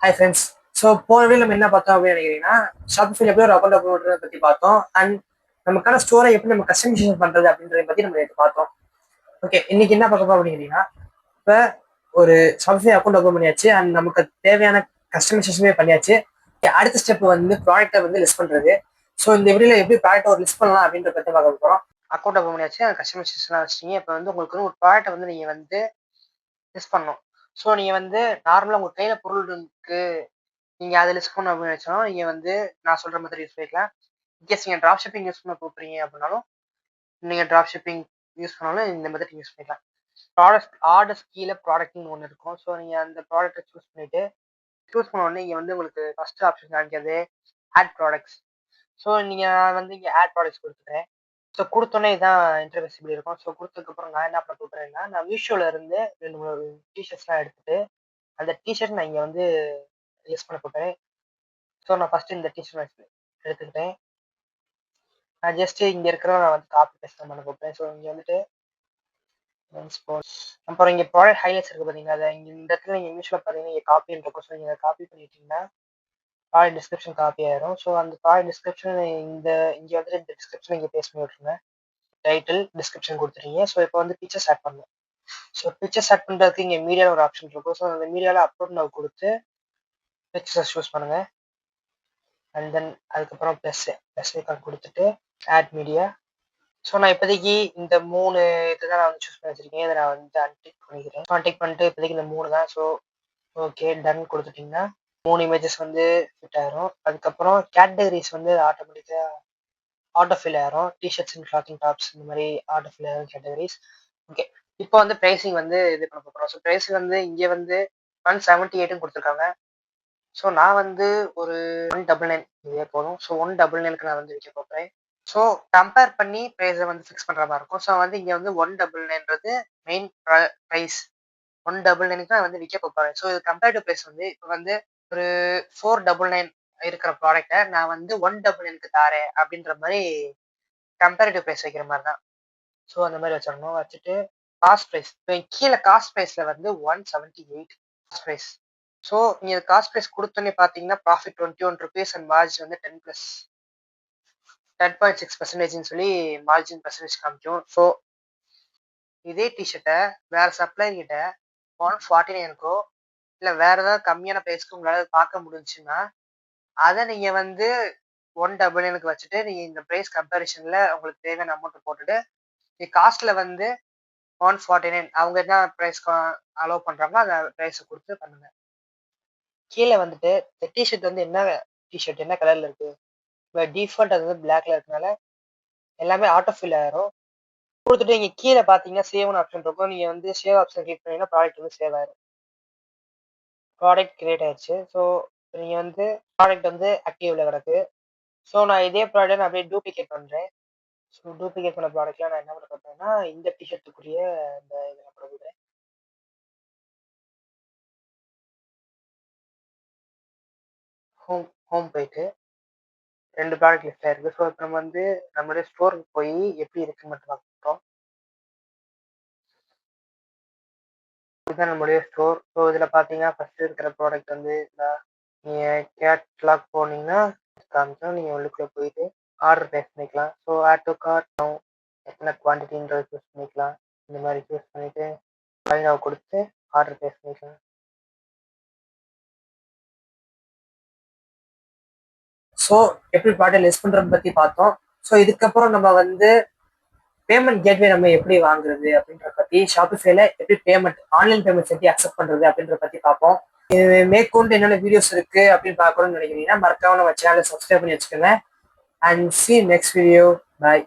Hi friends. So போன video நம்ம என்ன பார்த்தோம் அப்படின்னு நினைக்கிறீங்கன்னா, ஷாப்பிஃபைல எப்படி ஒரு அக்கௌண்ட் ஓப்பன் பண்ணுறதை பற்றி பார்த்தோம். அண்ட் நமக்கான ஸ்டோரை எப்படி நம்ம கஸ்டமைசேஷன் பண்ணுறது அப்படின்றத பற்றி நம்ம எடுத்து பார்த்தோம். ஓகே, இன்னைக்கு என்ன பார்க்க போறோம் அப்படிங்கிறீங்கன்னா, இப்போ ஒரு ஷாப்பிஃபை அக்கௌண்ட் ஓப்பன் பண்ணியாச்சு அண்ட் நமக்கு தேவையான கஸ்டமைசேஷனே பண்ணியாச்சு. அடுத்த ஸ்டெப் வந்து ப்ராடக்ட்டை வந்து லிஸ்ட் பண்ணுறது. ஸோ இந்த வீடியோவில் எப்படி ப்ராடக்ட்டை ஒரு லிஸ்ட் பண்ணலாம் அப்படின்றத பற்றி பார்க்க போகிறோம். அக்கௌண்ட் ஓப்பன் பண்ணியாச்சு, அந்த கஸ்டமைசேஷனாக வச்சிட்டீங்க. இப்போ வந்து உங்களுக்கு ஒரு ப்ராடக்ட்டை வந்து நீங்கள் வந்து லிஸ்ட் பண்ணணும். ஸோ நீங்கள் வந்து நார்மலாக உங்கள் கையில் பொருள் இருக்கு, நீங்கள் அதை லிஸ்ட் பண்ணணும் அப்படின்னு நினச்சாலும் நீங்கள் வந்து நான் சொல்கிற மாதிரி யூஸ் பண்ணிக்கலாம். இன்கேஸ் நீங்கள் ட்ராப் ஷிப்பிங் யூஸ் பண்ண போகிறீங்க அப்படின்னாலும் நீங்கள் ட்ராப் ஷிப்பிங் யூஸ் பண்ணாலும் இந்த மெத்தட் யூஸ் பண்ணிக்கலாம். ஆர்டர்ஸ் கீழே ப்ராடக்ட்னு ஒன்று இருக்கும். ஸோ நீங்கள் அந்த ப்ராடக்ட்டை சூஸ் பண்ணிவிட்டு சூஸ் பண்ண உடனே இங்கே வந்து உங்களுக்கு ஃபஸ்ட்டு ஆப்ஷன் காமிக்கிறது ஆட் ப்ராடக்ட்ஸ். ஸோ நீங்கள் வந்து இங்கே ஆட் ப்ராடக்ட்ஸ் கொடுத்துட்டேன். ஸோ கொடுத்தோன்னே இதான் இன்டர்ஃபேஸ் இப்படி இருக்கும். ஸோ கொடுத்ததுக்கப்புறம் நான் என்ன பண்ண போகிறேன்னா, நான் மீஷோவில் இருந்து 2-3 டிஷர்ட்ஸ்லாம் எடுத்துகிட்டு அந்த டிஷர்ட் நான் இங்கே வந்து யூஸ் பண்ண போகிறேன். ஸோ நான் ஃபஸ்ட்டு இந்த டிஷர்ட் எடுத்துக்கிட்டேன். நான் ஜஸ்ட்டு இங்கே இருக்கிற நான் வந்து காப்பி பேஸ்ட் பண்ண போகிறேன். ஸோ இங்கே வந்துட்டு அப்புறம் இங்கே ப்ராடக்ட் ஹைலைட்ஸ் இருக்குது பார்த்தீங்கன்னா, அதை இங்கே இந்த இடத்துல நீங்கள் இங்கிலீஷில் பார்த்தீங்கன்னா இங்கே காப்பின்னு இருக்கும். ஸோ நீங்கள் காப்பி பண்ணிட்டீங்கன்னா ப்ராடக்ட் டிஸ்கிரிப்ஷன் காப்பி ஆயிரும். ஸோ அந்த ப்ராடக்ட் டிஸ்கிரிப்ஷன் இங்கே வந்துட்டு இந்த டிஸ்கிரிப்ஷன் இங்கே பேஸ்ட் பண்ணி விட்ருங்க. டைட்டில் டிஸ்கிரிப்ஷன் கொடுத்துருங்க. ஸோ இப்போ வந்து பிக்சர்ஸ் ஆட் பண்ணணும். ஸோ பிக்சர்ஸ் ஆட் பண்ணுறதுக்கு இங்கே மீடியாவில் ஒரு ஆப்ஷன் இருக்கும். ஸோ அந்த மீடியாவில் அப்லோட் நான் கொடுத்து பிக்சர்ஸ் சூஸ் பண்ணுங்கள். அண்ட் தென் அதுக்கப்புறம் ப்ளஸ் ஐக்கான் கொடுத்துட்டு ஆட் மீடியா. ஸோ நான் இப்போதைக்கு இந்த 3 இது தான் நான் வந்து சூஸ் பண்ணி வச்சுருக்கேன். இதை நான் வந்து அன்டிக் பண்ணிக்கிறேன். அன்டிக் பண்ணிட்டு இப்போதைக்கு இந்த 3 தான். ஸோ ஓகே டன் கொடுத்துட்டிங்கன்னா 3 இமேஜஸ் வந்து ஃபிட் ஆயிரும். அதுக்கப்புறம் கேட்டகரிஸ் வந்து ஆட்டோமேட்டிக்காக ஆட்டோ ஃபில் ஆயிரும். டிஷர்ட்ஸ் அண்ட் கிளாத்திங் டாப்ஸ் இந்த மாதிரி ஆட்டோ ஃபில் ஆயிரும் கேட்டகரிஸ். ஓகே, இப்போ வந்து ப்ரைஸிங் வந்து இது பண்ண போகிறோம். ஸோ ப்ரைஸிங் வந்து இங்கே வந்து 178 கொடுத்துருக்காங்க. ஸோ நான் வந்து ஒரு 199 இதே போதும். ஸோ 199க்கு நான் வந்து விற்க போகிறேன். ஸோ கம்பேர் பண்ணி ப்ரைஸை வந்து ஃபிக்ஸ் பண்ணுற மாதிரி இருக்கும். ஸோ வந்து இங்கே வந்து 199ன்றது மெயின் ப்ரைஸ். 199க்கு நான் வந்து விற்க போகிறேன். ஸோ இது கம்பேரிட்டிவ் ப்ரைஸ் வந்து இப்போ வந்து ஒரு 499 இருக்கிற ப்ராடக்டை நான் வந்து 199க்கு தாரேன் அப்படின்ற மாதிரி கம்பேரிட்டிவ் ப்ரைஸ் வைக்கிற மாதிரி தான். ஸோ அந்த மாதிரி வச்சிடணும். வச்சுட்டு காஸ்ட் ப்ரைஸ் இப்போ கீழே காஸ்ட் ப்ரைஸில் வந்து 178 காஸ்ட் ப்ரைஸ். ஸோ நீங்கள் காஸ்ட் ப்ரைஸ் கொடுத்தோன்னே பார்த்தீங்கன்னா ப்ராஃபிட் 21 rupees அண்ட் மார்ஜின் வந்து 10.6% சொல்லி மார்ஜின் பர்சன்டேஜ் காமிக்கும். ஸோ இதே டிஷர்ட்டை வேற சப்ளையர் கிட்ட 149க்கோ இல்லை வேற ஏதாவது கம்மியான ப்ரைஸ்க்கு உங்களால் பார்க்க முடிஞ்சுன்னா அதை நீங்கள் வந்து 199க்கு வச்சுட்டு நீங்கள் இந்த ப்ரைஸ் கம்பேரிஷனில் உங்களுக்கு தேவையான அமௌண்ட்டை போட்டுட்டு காஸ்ட்டில் வந்து 149 அவங்க என்ன ப்ரைஸ் அலோவ் பண்ணுறாங்களோ அந்த ப்ரைஸை கொடுத்து பண்ணுங்க. கீழே வந்துட்டு இந்த டிஷர்ட் வந்து என்ன டிஷர்ட் என்ன கலரில் இருக்குது, இப்போ டிஃபால்ட் அது வந்து பிளாக்ல இருக்கனால எல்லாமே ஆட்டோ ஃபில் ஆயிரும். கொடுத்துட்டு இங்கே கீழே பார்த்தீங்கன்னா சேவ்னு ஆப்ஷன் இருக்கும். நீங்கள் வந்து சேவ் ஆப்ஷன் கிளிக் பண்ணிங்கன்னா ப்ராடக்ட் வந்து சேவ் ஆயிரும். ப்ராடக்ட் கிரியேட் ஆயிடுச்சு. ஸோ நீங்கள் வந்து ப்ராடக்ட் வந்து ஆக்டிவ்ல கிடக்கு. ஸோ நான் இதே ப்ராடக்ட் நான் அப்படியே டூப்ளிகேட் பண்ணுறேன். ஸோ டூப்ளிகேட் பண்ண ப்ராடக்ட்லாம் நான் என்ன பண்ண போகிறேன்னா இந்த டிஷர்ட்டுக்குரிய இந்த இதை நான் கொடுக்குறேன். ஹோம் போயிட்டு 2 ப்ராடக்ட் லிஸ்ட் ஆயிருக்கு. ஸோ இப்போ நம்ம வந்து நம்மளுடைய ஸ்டோருக்கு போய் எப்படி இருக்குன்னு மட்டும் பார்க்குறோம். இதுதான் நம்மளுடைய ஸ்டோர். ஸோ இதில் பார்த்தீங்கன்னா ஃபஸ்ட்டு இருக்கிற ப்ராடக்ட் வந்து நீங்கள் கேட்லாக் போனீங்கன்னா காமிச்சோம். நீங்கள் உள்ளுக்குள்ளே போயிட்டு ஆர்டர் பேஸ் பண்ணிக்கலாம். ஸோ ஆட் டு கார்ட் எத்தனை குவான்டிட்டின்றது சூஸ் பண்ணிக்கலாம். இந்த மாதிரி சூஸ் பண்ணிவிட்டு ஃபைனாவை கொடுத்து ஆர்டர் பேஸ் பண்ணிக்கலாம். ஸோ எப்படி ப்ராடக்ட் லிஸ்ட் பண்ணுறத பற்றி பார்த்தோம். ஸோ இதுக்கப்புறம் நம்ம வந்து பேமெண்ட் கேட்வே நம்ம எப்படி வாங்குறது அப்படின்ற பற்றி, ஷாப்பிஃபைல எப்படி பேமெண்ட் ஆன்லைன் பேமெண்ட்ஸ் எப்படி அக்செப்ட் பண்ணுறது அப்படின்ற பற்றி பார்ப்போம். மேற்கொண்டு என்னென்ன வீடியோஸ் இருக்குது அப்படின்னு பார்க்கணும்னு நினைக்கிறீங்கன்னா மறக்காம நம்ம சேனலை சப்ஸ்கிரைப் பண்ணி வச்சுக்கோங்க. And see you next video. Bye.